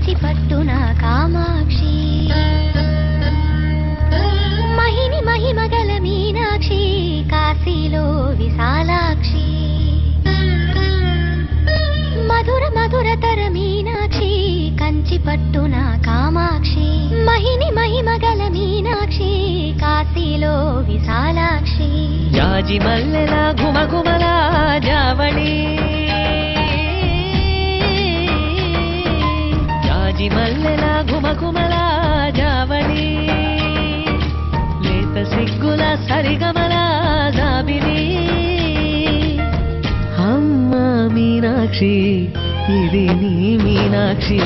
కంచి పట్టున కామాక్షి మహిని మహిమగల మీనాక్షి కాశీలో విశాలాక్షి మధుర మధురతర మీనాక్షి కంచి పట్టున కామాక్షి మహిని మహిమగల మీనాక్షి కాశీలో విశాలాక్షి జాజి మల్లెల ఘుమఘుమల జావళి జాజి మల్లెల ఘుమఘుమల జావళి లేత సిగ్గుల సరిగమల జాబిలి అమ్మ మీనాక్షి ఇది నీ మీనాక్షి